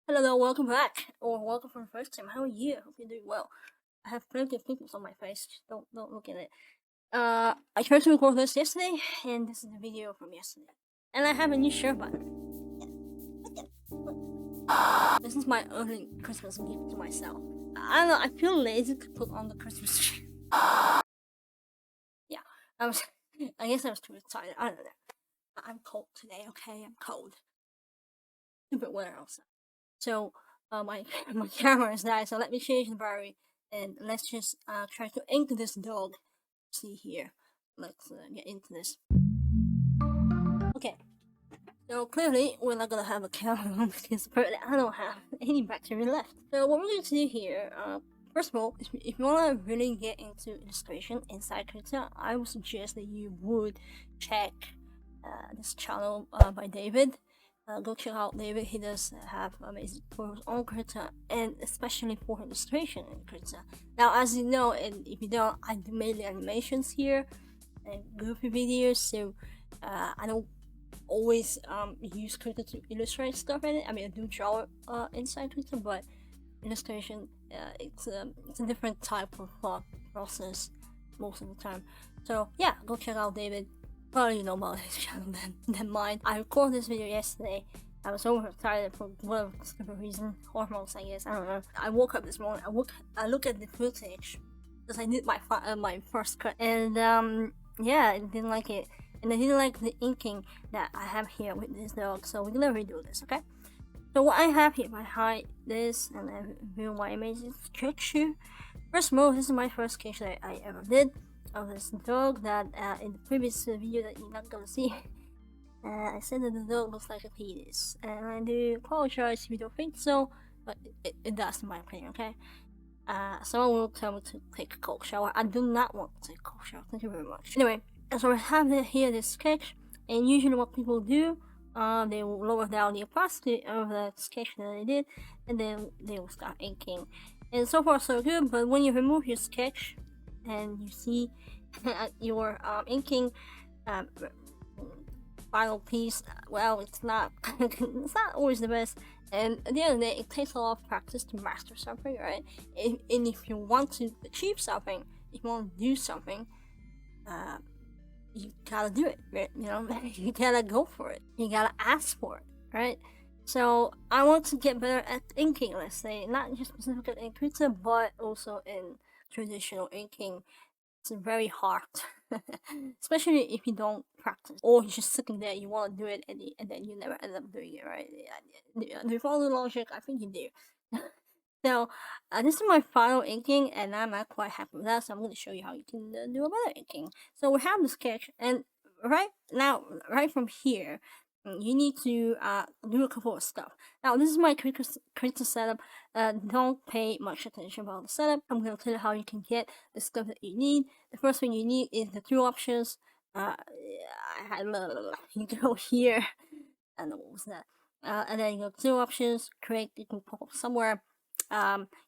Hello, welcome back, or welcome for the first time. How are you? I hope you're doing well. I have plenty of pimples on my face. Just don't look at it. I tried to record this yesterday, and this is the video from yesterday. And I have a new share button. This is my early Christmas gift to myself. I don't know. I feel lazy to put on the Christmas tree. Yeah, I was. I guess I was too excited. I don't know. I'm cold today. Okay, I'm cold. Stupid weather outside. So my my camera is died, so let me change the battery and let's just try to ink this dog. See here, let's get into this. Okay, so clearly we're not gonna have a camera on because apparently I don't have any battery left. So what we're going to do here, first of all, if you want to really get into illustration inside Krita, I would suggest that you would check this channel by David. Go check out David. He does have amazing tutorials on Krita, and especially for illustration in Krita. Now, as you know, and if you don't, I do mainly animations here and goofy videos, so I don't always use Krita to illustrate stuff in it. I mean, I do draw inside Krita, but illustration, it's a different type of process most of the time. So yeah, go check out David. Probably you know about his channel than mine. I recorded this video yesterday. I was overtired for whatever stupid reason. Hormones, I guess. I don't know. I woke up this morning. I look at the footage because I did my first cut, and yeah, I didn't like it, and I didn't like the inking that I have here with this dog. So we're gonna redo this, okay? So what I have here, I hide this and I reveal my amazing sketch. First of all, this is my first sketch that I ever did of this dog that in the previous video that you're not gonna see. I said that the dog looks like a penis, and I do apologize if you don't think so, but it does in my opinion, okay? Someone will tell me to take a cold shower. I do not want to take a cold shower, thank you very much. Anyway, so I have here this sketch, and usually what people do, they will lower down the opacity of the sketch that they did, and then they will start inking. And so far so good, but when you remove your sketch, and you see your inking final piece, well, it's not it's not always the best, and at the end of the day it takes a lot of practice to master something, right? And if you want to achieve something, if you want to do something, you gotta do it, right? You know, you gotta go for it, you gotta ask for it, right? So I want to get better at inking, let's say, not just specifically in Krita, but also in traditional inking. It's very hard, especially if you don't practice or you're just sitting there. You want to do it and then you never end up doing it, right? Do you follow the logic? I think you do. So this is my final inking, and I'm not quite happy with that. So I'm going to show you how you can do a better inking. So we have the sketch, and right now, right from here, you need to do a couple of stuff. Now, this is my Krita setup. Don't pay much attention about the setup. I'm going to tell you how you can get the stuff that you need. The first thing you need is the two options. You go here. I don't know what was that. And then you go two options. Create. You can pop up somewhere.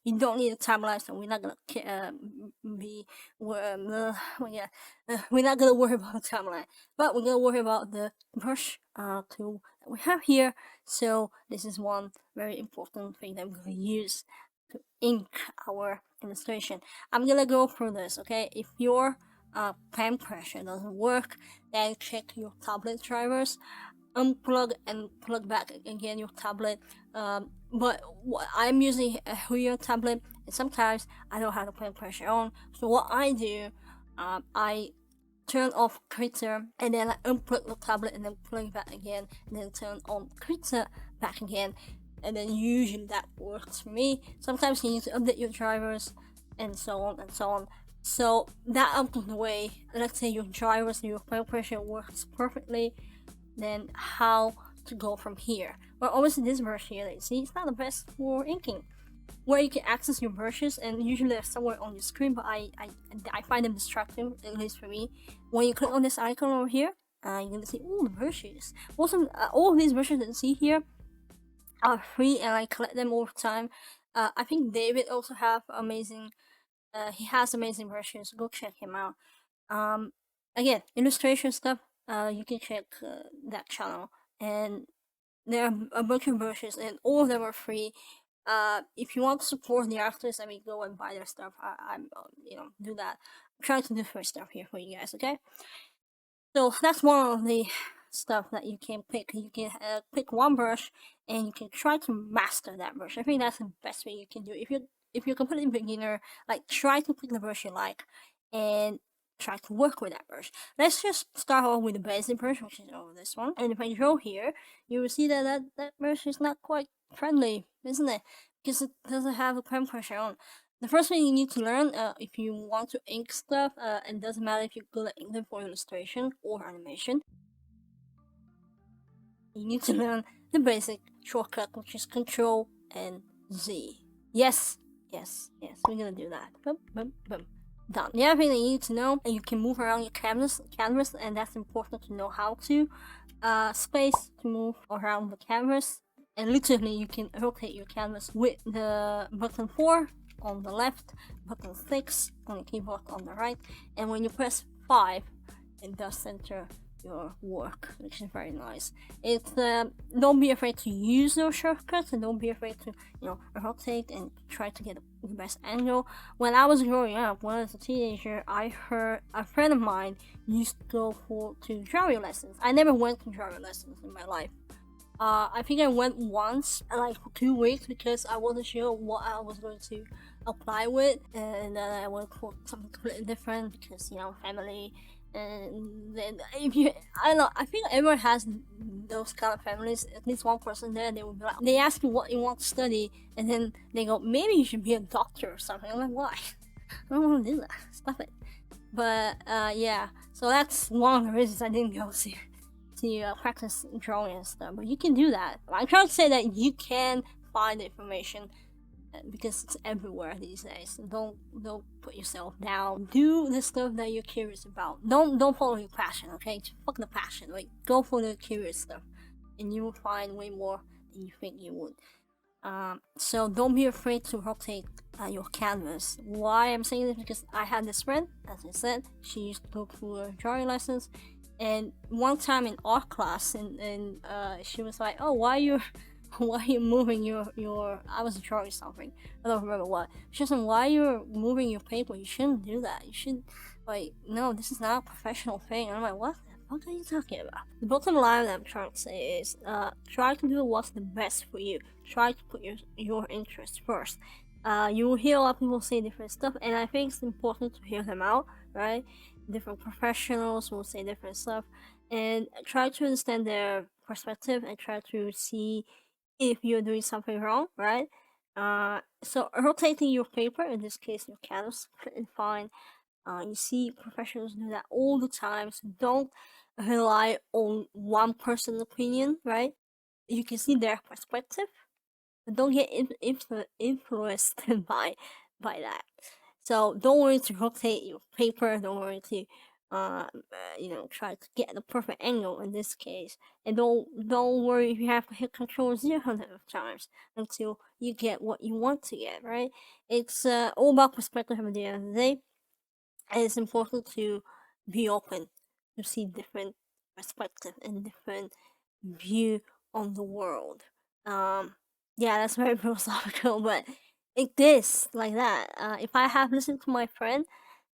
You don't need a timeline, so we're not gonna be yeah, we're not gonna worry about the timeline, but we're gonna worry about the brush tool that we have here. So this is one very important thing that we're gonna use to ink our illustration. I'm gonna go through this, okay? If your pen pressure doesn't work, then check your tablet drivers. Unplug and plug back again your tablet. But I'm using a Huion tablet, and sometimes I don't have the pen pressure on. So what I do, I turn off Krita, and then I unplug the tablet and then plug it back again, and then turn on Krita back again, and then usually that works for me. Sometimes you need to update your drivers, and so on and so on. So that out of the way, let's say your drivers and your pen pressure works perfectly, then how to go from here? Well, obviously this brush here that you see, it's not the best for inking. Where you can access your brushes, and usually they're somewhere on your screen, but I find them distracting, at least for me. When you click on this icon over here, you're gonna see all the brushes. Also, all of these brushes that you see here are free, and I collect them all the time. I think David also have amazing. He has amazing brushes. Go check him out. Again, illustration stuff. You can check that channel, and there are a bunch of brushes, and all of them are free. If you want to support the artists, I mean, go and buy their stuff. I'm do that. I'm trying to do free stuff here for you guys, okay? So that's one of the stuff that you can pick. You can pick one brush, and you can try to master that brush. I think that's the best way you can do it. If you're completely beginner, like, try to pick the brush you like, and try to work with that brush. Let's just start off with the basic brush, which is this one. And if I draw here, you will see that brush is not quite friendly, isn't it? Because it doesn't have a pen pressure on. The first thing you need to learn, if you want to ink stuff, and it doesn't matter if you're good at inking for illustration or animation, you need to learn the basic shortcut, which is Control and Z. Yes, we're gonna do that. Boom, boom, boom. Done. The other thing that you need to know, you can move around your canvas, and that's important to know how to. Space to move around the canvas, and literally you can rotate your canvas with the button 4 on the left, button 6 on the keyboard on the right, and when you press 5, it does center your work, which is very nice. It's don't be afraid to use those shortcuts, and don't be afraid to rotate and try to get the best angle. When I was growing up, when I was a teenager, I heard a friend of mine used to go to drawing lessons. I never went to drawing lessons in my life. I think I went once, like for 2 weeks, because I wasn't sure what I was going to apply with, and then I went for something completely different because family. And then I think everyone has those kind of families. At least one person there, they will be like, they ask you what you want to study, and then they go, maybe you should be a doctor or something. I'm like, why? I don't want to do that. Stop it. But yeah, so that's one of the reasons I didn't go to practice drawing and stuff. But you can do that. I'm trying to say that you can find the information, because it's everywhere these days. Don't put yourself down. Do the stuff that you're curious about. Don't follow your passion, okay? Fuck the passion. Like, go for the curious stuff, and you will find way more than you think you would. So don't be afraid to rotate your canvas. Why I'm saying this, because I had this friend, as I said, she used to go to drawing lessons, and one time in art class, and she was like, "Oh, why are you moving your I was drawing something, I don't remember what. She said, why you're moving your paper? You shouldn't do that. You should, like, no, this is not a professional thing." And I'm like, what the fuck are you talking about? The bottom line that I'm trying to say is, try to do what's the best for you. Try to put your interests first. You will hear a lot of people say different stuff, and I think it's important to hear them out, right? Different professionals will say different stuff, and try to understand their perspective, and try to see if you're doing something wrong, right? So rotating your paper, in this case your canvas, is fine. You see professionals do that all the time, so don't rely on one person's opinion, right? You can see their perspective, but don't get influenced by that. So don't worry to rotate your paper. Don't worry to try to get the perfect angle in this case, and don't worry if you have to hit Control Z 100 times until you get what you want to get. Right? It's all about perspective at the end of the day, and it's important to be open to see different perspective and different view on the world. Yeah, that's very philosophical, but it is like that. If I have listened to my friend,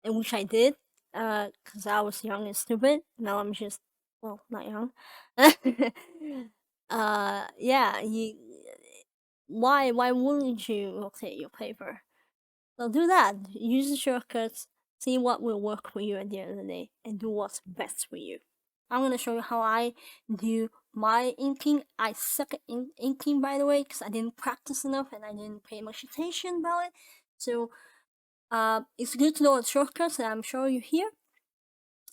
and which I did, because I was young and stupid. Now I'm just, well, not young. Yeah, why wouldn't you rotate your paper? So do that. Use the shortcuts. See what will work for you at the end of the day, and do what's best for you. I'm gonna show you how I do my inking. I suck at inking, by the way, because I didn't practice enough and I didn't pay much attention about it. So it's good to know the shortcuts that I'm showing you here.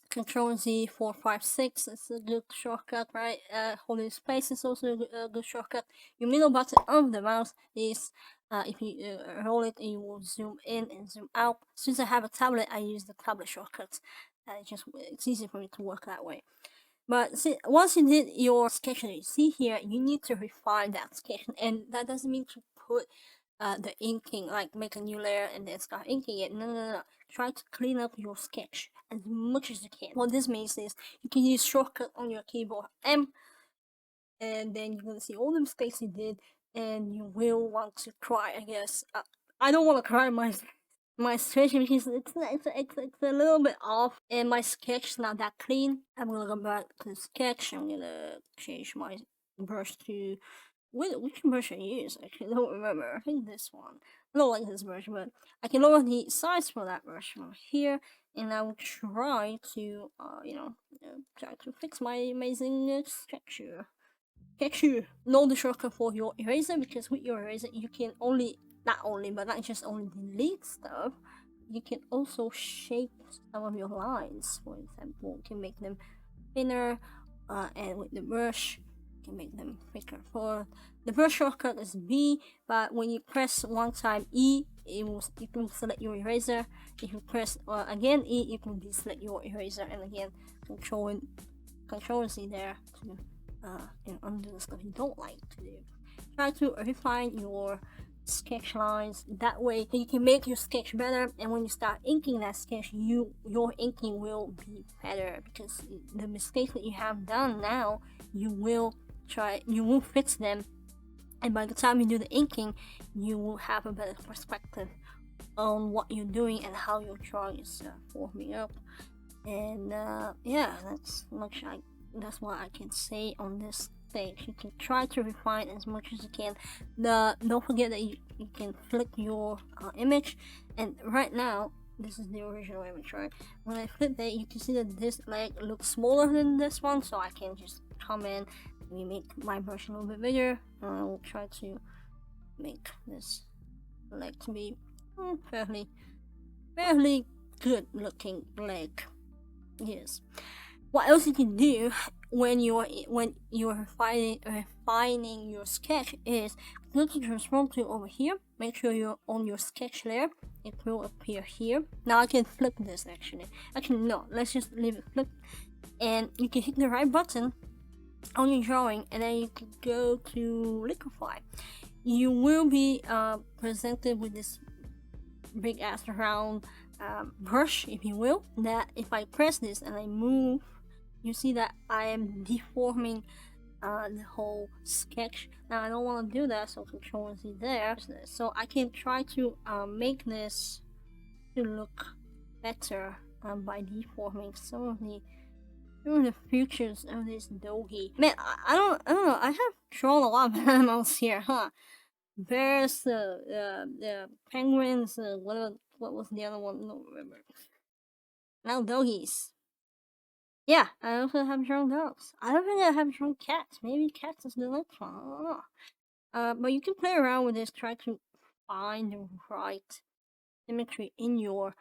Control Z 456 is a good shortcut, right? Holding space is also a good shortcut. Your middle button on the mouse is, if you roll it, you will zoom in and zoom out. Since I have a tablet, I use the tablet shortcuts. It's easy for me to work that way. But see, once you did your sketch that you see here, you need to refine that sketch, and that doesn't mean to put the inking, like make a new layer and then start inking it. No. Try to clean up your sketch as much as you can. What this means is you can use shortcut on your keyboard M and then you're gonna see all the mistakes you did, and you will want to cry, I guess. I don't want to cry my situation because it's a little bit off, and my sketch is not that clean. I'm gonna go back to the sketch. I'm gonna change my brush to which brush I use. Actually, I don't remember. I think this one. I don't like this brush, but I can lower the size for that brush from here, and I will try to try to fix my amazing texture. Know the shortcut for your eraser, because with your eraser you can not just only delete stuff, you can also shape some of your lines. For example, you can make them thinner, and with the brush you can make them thicker. For the brush shortcut is B, but when you press one time E, you can select your eraser. If you press again E, you can deselect your eraser, and again control C there to undo the stuff you don't like to do. Try to refine your sketch lines. That way you can make your sketch better, and when you start inking that sketch, your inking will be better, because the mistakes that you have done now, you will fix them, and by the time you do the inking, you will have a better perspective on what you're doing and how your drawing is forming up. And yeah, that's what I can say on this stage. You can try to refine as much as you can. Don't forget that you can flick your image, and right now this is the original image, right? When I flip that, you can see that this leg looks smaller than this one, so I can just come in and make my brush a little bit bigger. I will try to make this leg to be fairly good looking leg. Yes. What else you can do when you're refining your sketch is go to transform tool over here. Make sure you're on your sketch layer. It will appear here. Now I can flip this actually. Actually no, let's just leave it flipped. And you can hit the right button on your drawing, and then you can go to liquify. You will be presented with this big ass round brush, if you will, that if I press this and I move, you see that I am deforming the whole sketch. Now I don't want to do that, so Control Z there. So I can try to make this to look better by deforming some of the features of this doggy. Man, I don't know. I have drawn a lot of animals here, huh? Bears, the penguins, what was the other one? I don't remember. Now doggies. Yeah, I also have drawn dogs. I don't think I have drawn cats. Maybe cats is the next one. I don't know. But you can play around with this, try to find the right symmetry in your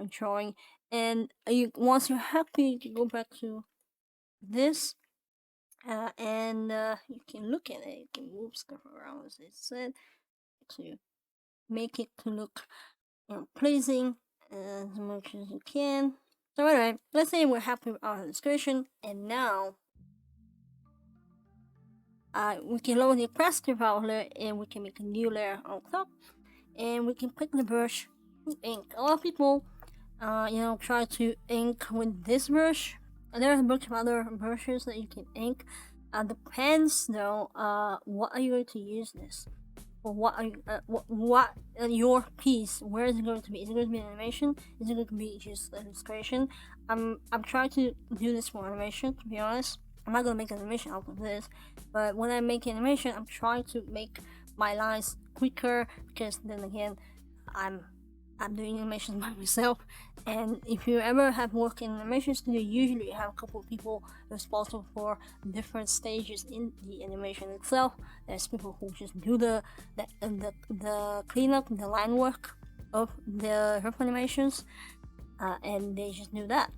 drawing. And once you're happy, you can go back to this, and you can look at it. You can move stuff around, as I said, to make it to look pleasing as much as you can. So anyway, let's say we're happy with our illustration, and now we can lower the opacity of our layer, and we can make a new layer on top, and we can pick the brush to ink. A lot of people try to ink with this brush. There are a bunch of other brushes that you can ink. Depends though, what are you going to use this? Or what your piece, where is it going to be? Is it going to be an animation? Is it going to be just an illustration? I'm trying to do this for animation, to be honest. I'm not going to make an animation out of this, but when I make animation, I'm trying to make my lines quicker, because then again, I'm doing animations by myself, and if you ever have worked in an animation studio, usually you have a couple of people responsible for different stages in the animation itself. There's people who just do the cleanup, the line work of the rough animations, and they just do that.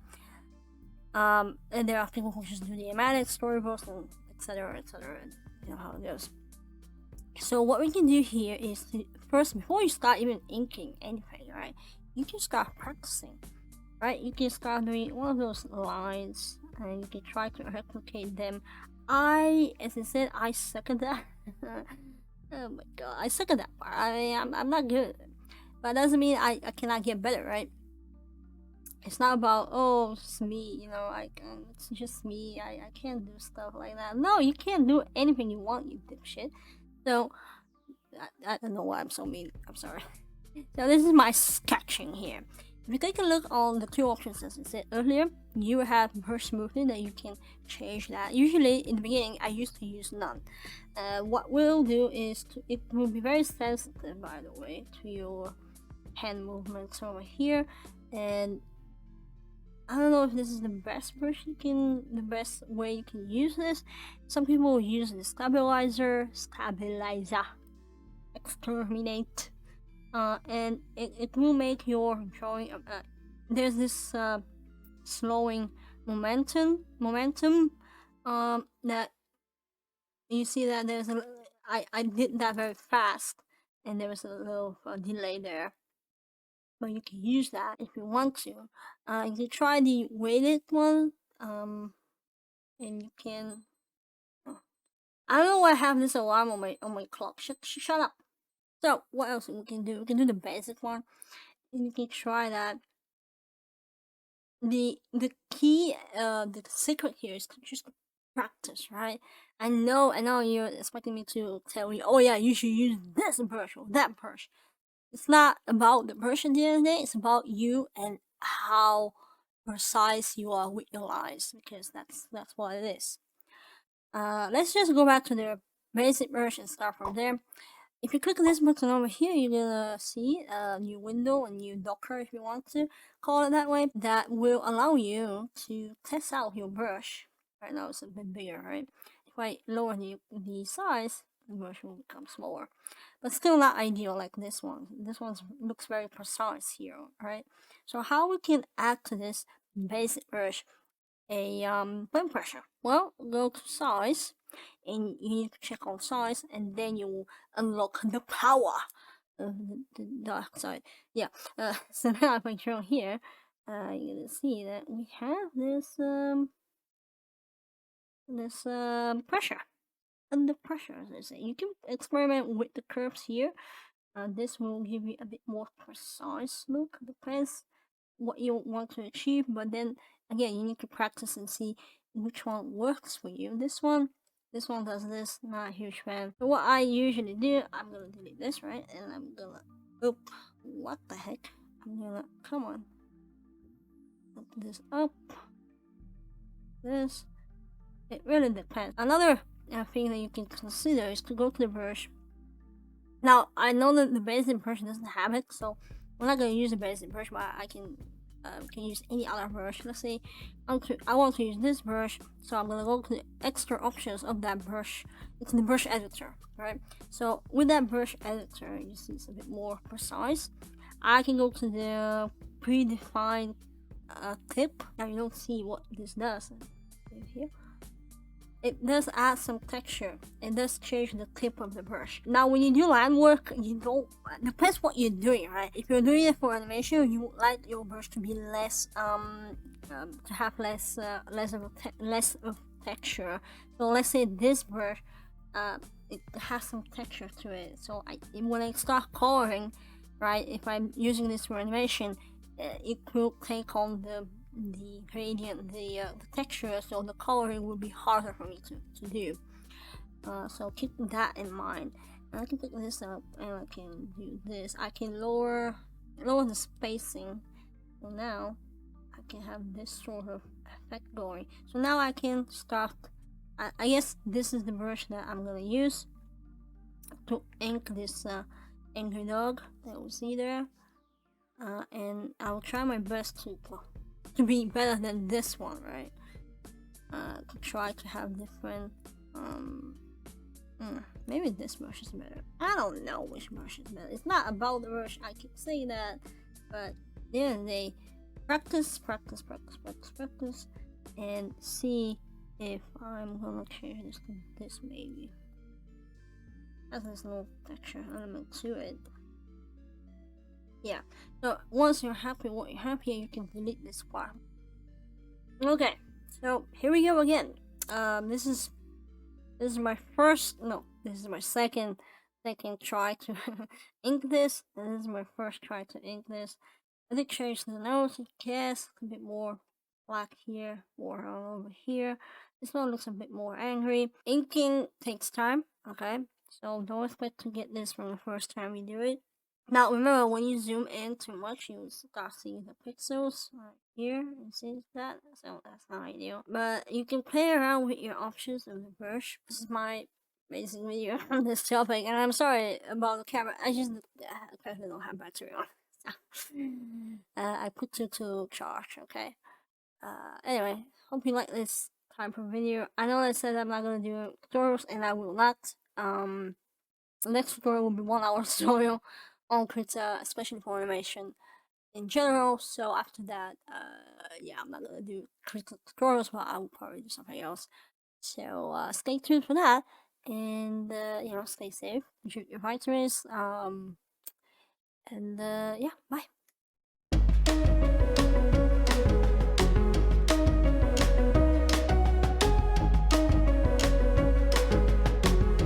And there are people who just do the animatic storyboards, and etc. You know how it goes. So what we can do here is first, before you start even inking anything, right, you can start practicing, right? You can start doing one of those lines, and you can try to replicate them. As I said, I suck at that. Oh my god, I suck at that part. I mean, I'm not good, but that doesn't mean I cannot get better, right? It's not about, oh, it's me, you know, it's just me, I can't do stuff like that. No, you can't do anything you want, you dipshit. So I don't know why I'm so mean, I'm sorry. So this is my sketching here. If you take a look on the two options as I said earlier, you have brush smoothing that you can change that. Usually in the beginning I used to use none. What we'll do is it will be very sensitive, by the way, to your hand movements over here, and I don't know if this is the best the best way you can use this. Some people will use the stabilizer, exterminate, and it will make your drawing. There's this slowing momentum. That you see that there's a. I did that very fast, and there was a little delay there. But you can use that if you want to. You can try the weighted one, and you can. I don't know why I have this alarm on my clock. Shut up. So what else we can do? We can do the basic one, and you can try that. The key, the secret here is to just practice, right? I know you're expecting me to tell you, oh yeah, you should use this brush or that brush. It's not about the brush at the end of the day, it's about you and how precise you are with your lines, because that's what it is. Let's just go back to the basic brush and start from there. If you click this button over here, you're gonna see a new window, a new Docker if you want to call it that way, that will allow you to test out your brush. Right now it's a bit bigger, right? If I lower the size, the brush will become smaller. But still not ideal like this one. This one looks very precise here, right? So how we can add to this basic brush a point pressure? Well, go to size, and you need to check on size, and then you will unlock the power of the dark side. Yeah. So now if I show here, you're gonna see that we have this pressure. Under pressure, as I say. You can experiment with the curves here. This will give you a bit more precise look. Depends what you want to achieve, but then again, you need to practice and see which one works for you. This one does this. Not a huge fan. So what I usually do, I'm gonna delete this, right? And I'm gonna, what the heck? I'm gonna, come on, put this up. This. It really depends. Another thing that you can consider is to go to the brush. Now I know that the basic brush doesn't have it, so we're not gonna use the basic brush, but I can use any other brush. Let's say I want to use this brush, so I'm gonna go to the extra options of that brush. It's the brush editor, right? So with that brush editor, you see it's a bit more precise. I can go to the predefined tip. Now you don't see what this does here. It does add some texture. It does change the tip of the brush. Now, when you do line work, you don't. Depends what you're doing, right? If you're doing it for animation, you would like your brush to be less, to have less of texture. So let's say this brush, it has some texture to it. So when I start coloring, right? If I'm using this for animation, it will take on the gradient, the texture, so the coloring will be harder for me to do. So keep that in mind. And I can pick this up and I can do this. I can lower the spacing. So now I can have this sort of effect going. So now I can start. I guess this is the brush that I'm gonna use to ink this angry dog that we see there. And I'll try my best to be better than this one, right? To try to have different, maybe this brush is better. I don't know which brush is better. It's not about the brush, I keep saying that, but yeah, they practice, and see if I'm gonna change this to this maybe. Has this little texture element to it. Yeah, so once you're happy with what you're happy, you can delete this part. Okay, so here we go again. This is my second try to ink this, and this is my first try to ink this. I did change the nose, yes, a bit more black here, more all over here. This one looks a bit more angry. Inking takes time, okay? So don't expect to get this from the first time you do it. Now remember, when you zoom in too much, you start seeing the pixels right here. You see that? So that's not ideal. But you can play around with your options of the brush. This is my basic video on this topic, and I'm sorry about the camera. I just apparently don't have battery on. I put to charge, okay? Anyway, hope you like this type of video. I know I said I'm not gonna do tutorials, and I will not. The next tutorial will be 1 hour tutorial on Krita, especially for animation in general. So after that, yeah, I'm not gonna do Krita tutorials, but I will probably do something else. So stay tuned for that, and you know, stay safe, drink your vitamins, and yeah, bye.